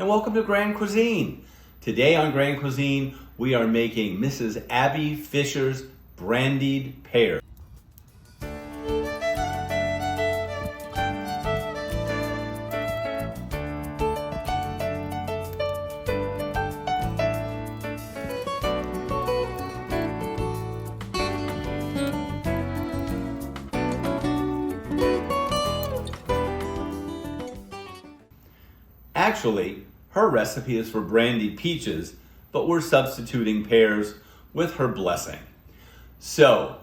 and welcome to Grand Cuisine. Today on Grand Cuisine, we are making Mrs. Abby Fisher's Brandied Pears. Actually, her recipe is for brandied peaches, but we're substituting pears with her blessing. So,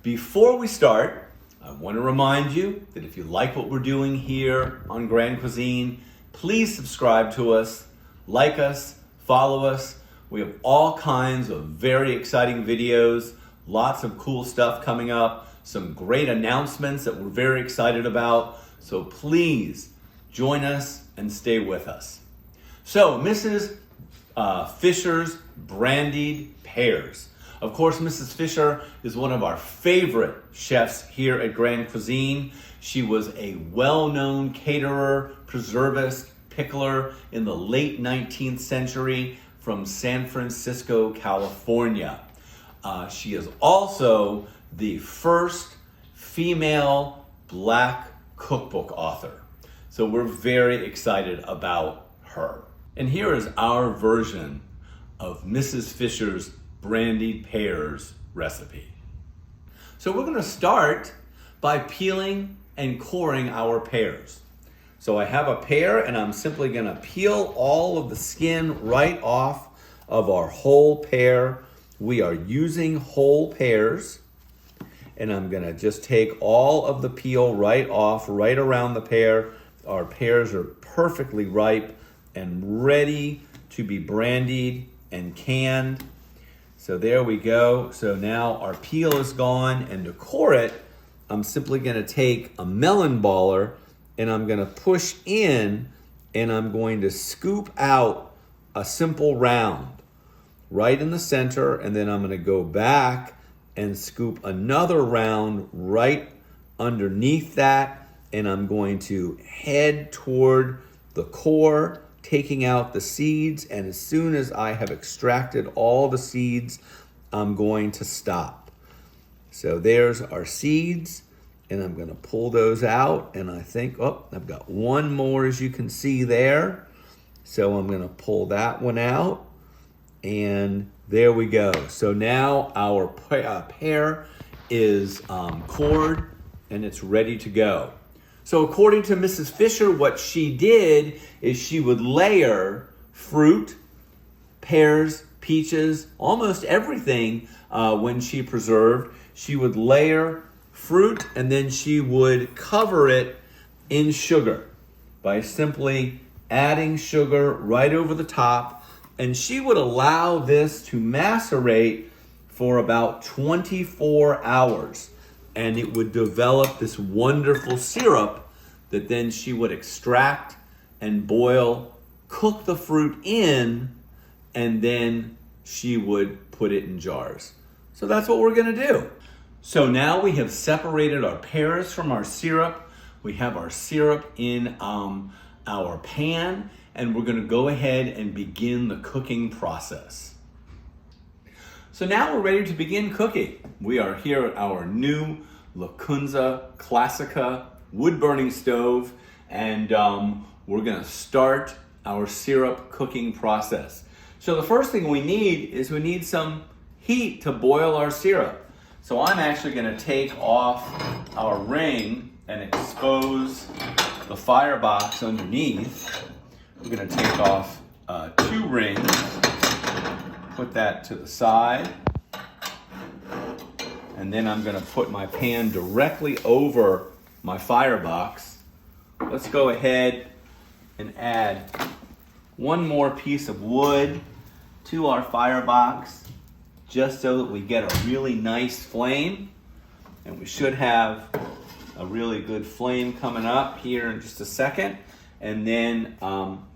before we start, I want to remind you that if you like what we're doing here on Grand Cuisine, please subscribe to us, like us, follow us. We have all kinds of very exciting videos, lots of cool stuff coming up, some great announcements that we're very excited about. So please join us and stay with us. So, Mrs. Fisher's Brandied Pears. Of course, Mrs. Fisher is one of our favorite chefs here at Grand Cuisine. She was a well-known caterer, preservist, pickler in the late 19th century from San Francisco, California. She is also the first female Black cookbook author. So we're very excited about her. And here is our version of Mrs. Fisher's Brandied Pears recipe. So we're gonna start by peeling and coring our pears. So I have a pear and I'm simply gonna peel all of the skin right off of our whole pear. We are using whole pears, and I'm gonna just take all of the peel right off, right around the pear. Our pears are perfectly ripe and ready to be brandied and canned. So there we go. So now our peel is gone, and to core it, I'm simply gonna take a melon baller and I'm gonna push in and I'm going to scoop out a simple round right in the center, and then I'm gonna go back and scoop another round right underneath that, and I'm going to head toward the core, taking out the seeds, and as soon as I have extracted all the seeds, I'm going to stop. So there's our seeds, and I'm gonna pull those out, and I think, oh, I've got one more, as you can see there. So I'm gonna pull that one out, and there we go. So now our pear is cored, and it's ready to go. So according to Mrs. Fisher, what she did is she would layer fruit, pears, peaches, almost everything when she preserved. She would layer fruit and then she would cover it in sugar by simply adding sugar right over the top. And she would allow this to macerate for about 24 hours. And it would develop this wonderful syrup that then she would extract and boil, cook the fruit in, and then she would put it in jars. So that's what we're gonna do. So now we have separated our pears from our syrup. We have our syrup in our pan, and we're gonna go ahead and begin the cooking process. So now we're ready to begin cooking. We are here at our new Lacunza Classica wood-burning stove, and we're gonna start our syrup cooking process. So the first thing we need some heat to boil our syrup. So I'm actually gonna take off our ring and expose the firebox underneath. We're gonna take off 2 rings. Put that to the side, and then I'm gonna put my pan directly over my firebox. Let's go ahead and add one more piece of wood to our firebox, just so that we get a really nice flame. And we should have a really good flame coming up here in just a second. And then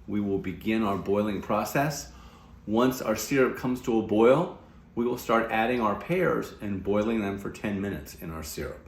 we will begin our boiling process. Once our syrup comes to a boil, we will start adding our pears and boiling them for 10 minutes in our syrup.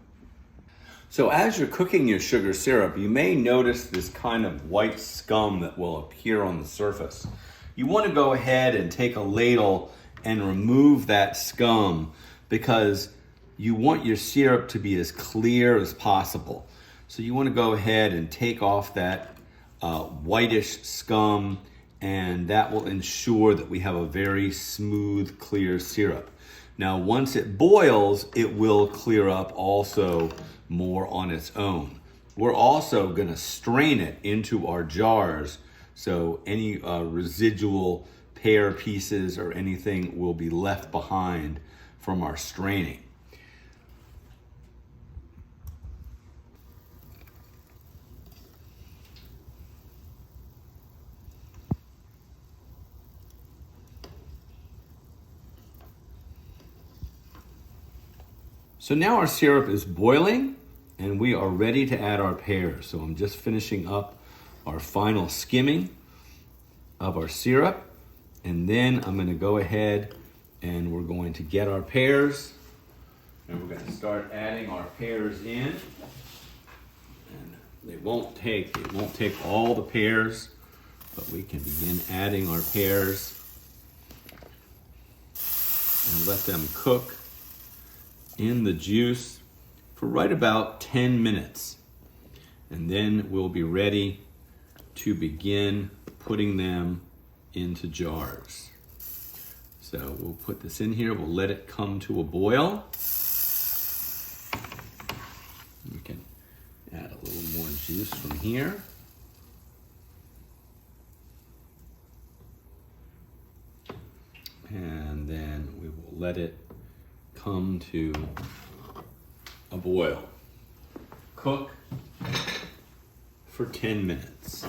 So as you're cooking your sugar syrup, you may notice this kind of white scum that will appear on the surface. You want to go ahead and take a ladle and remove that scum because you want your syrup to be as clear as possible. So you want to go ahead and take off that whitish scum, and that will ensure that we have a very smooth, clear syrup. Now, once it boils, it will clear up also more on its own. We're also going to strain it into our jars, so any residual pear pieces or anything will be left behind from our straining. So now our syrup is boiling and we are ready to add our pears. So I'm just finishing up our final skimming of our syrup, and then I'm going to go ahead and we're going to get our pears, and we're going to start adding our pears in. And it won't take all the pears, but we can begin adding our pears and let them cook in the juice for right about 10 minutes. And then we'll be ready to begin putting them into jars. So we'll put this in here, we'll let it come to a boil. We can add a little more juice from here. And then we will let it come to a boil. Cook for 10 minutes.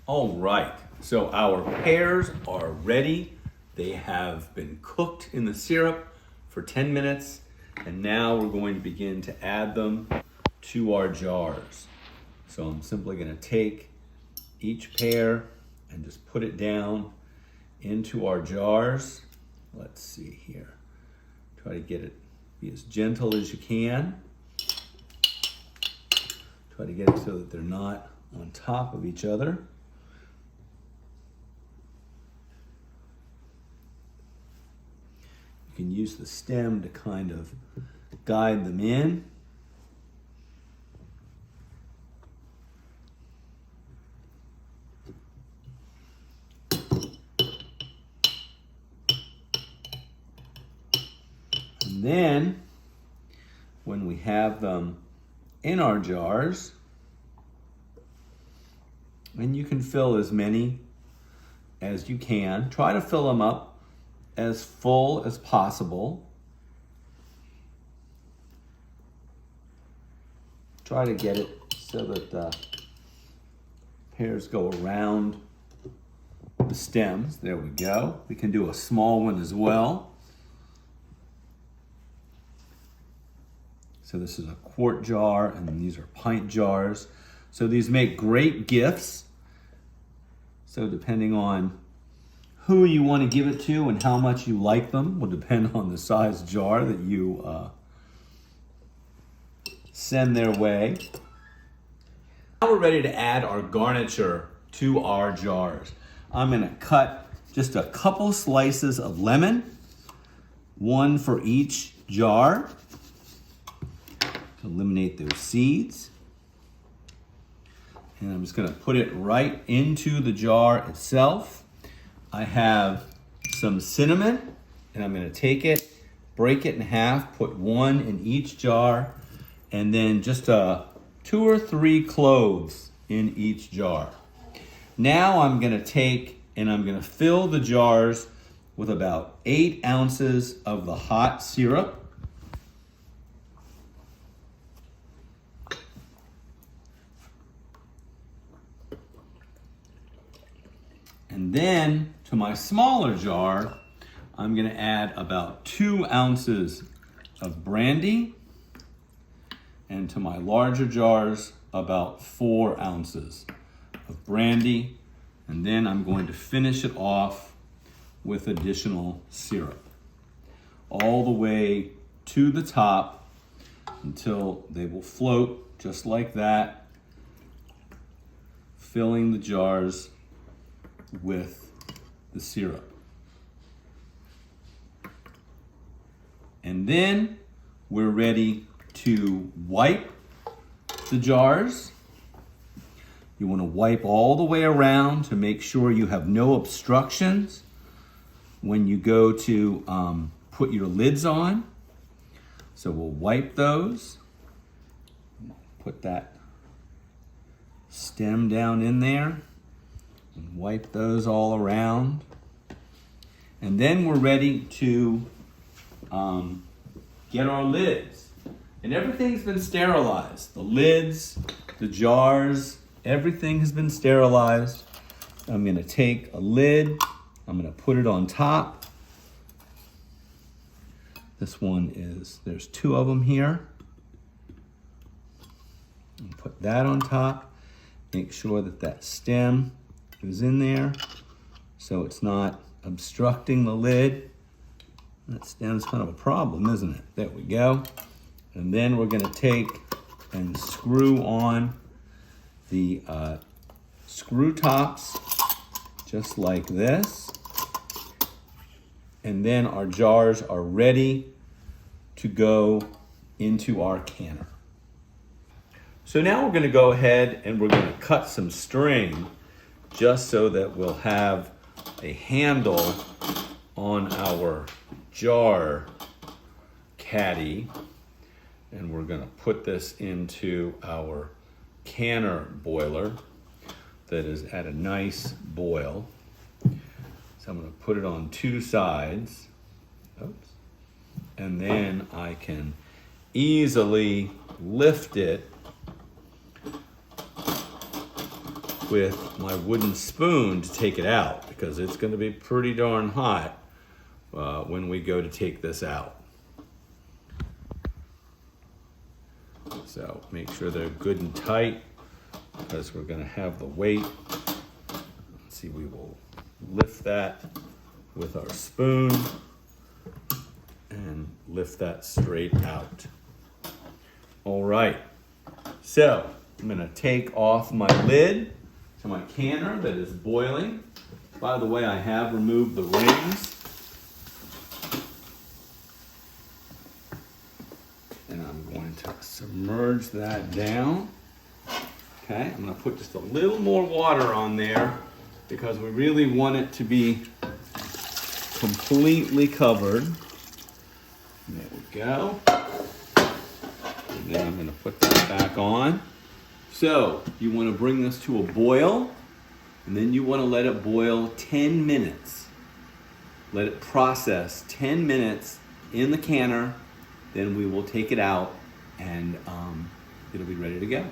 All right, so our pears are ready. They have been cooked in the syrup for 10 minutes, and now we're going to begin to add them to our jars. So I'm simply going to take each pear and just put it down into our jars. Let's see here. Try to get it, be as gentle as you can. Try to get it so that they're not on top of each other. You can use the stem to kind of guide them in. And then, when we have them in our jars, and you can fill as many as you can, try to fill them up as full as possible. Try to get it so that the pears go around the stems. There we go. We can do a small one as well. So this is a quart jar, and then these are pint jars. So these make great gifts. So depending on who you want to give it to and how much you like them will depend on the size jar that you send their way. Now we're ready to add our garniture to our jars. I'm going to cut just a couple slices of lemon, one for each jar, to eliminate those seeds. And I'm just going to put it right into the jar itself. I have some cinnamon, and I'm going to take it, break it in half, put one in each jar, and then just 2 or 3 cloves in each jar. Now I'm going to take and I'm going to fill the jars with about 8 ounces of the hot syrup. And then to my smaller jar, I'm going to add about 2 ounces of brandy, and to my larger jars, about 4 ounces of brandy. And then I'm going to finish it off with additional syrup, all the way to the top until they will float just like that, filling the jars with the syrup. And then we're ready to wipe the jars. You want to wipe all the way around to make sure you have no obstructions when you go to put your lids on. So we'll wipe those. Put that stem down in there and wipe those all around. And then we're ready to get our lids. And everything's been sterilized. The lids, the jars, everything has been sterilized. I'm gonna take a lid, I'm gonna put it on top. This one there's 2 of them here. And put that on top. Make sure that that stem is in there so it's not obstructing the lid. That stem's kind of a problem, isn't it? There we go. And then we're gonna take and screw on the screw tops just like this. And then our jars are ready to go into our canner. So now we're gonna go ahead and we're gonna cut some string just so that we'll have a handle on our jar caddy. And we're gonna put this into our canner boiler that is at a nice boil. So I'm gonna put it on 2 sides. Oops. And then I can easily lift it with my wooden spoon to take it out, because it's gonna be pretty darn hot when we go to take this out. So make sure they're good and tight, because we're gonna have the weight. Let's see, we will lift that with our spoon and lift that straight out. All right, so I'm gonna take off my lid to my canner that is boiling. By the way, I have removed the rings. And I'm going to submerge that down. Okay, I'm gonna put just a little more water on there because we really want it to be completely covered. There we go. And then I'm gonna put that back on. So you wanna bring this to a boil, and then you wanna let it boil 10 minutes. Let it process 10 minutes in the canner, then we will take it out and it'll be ready to go.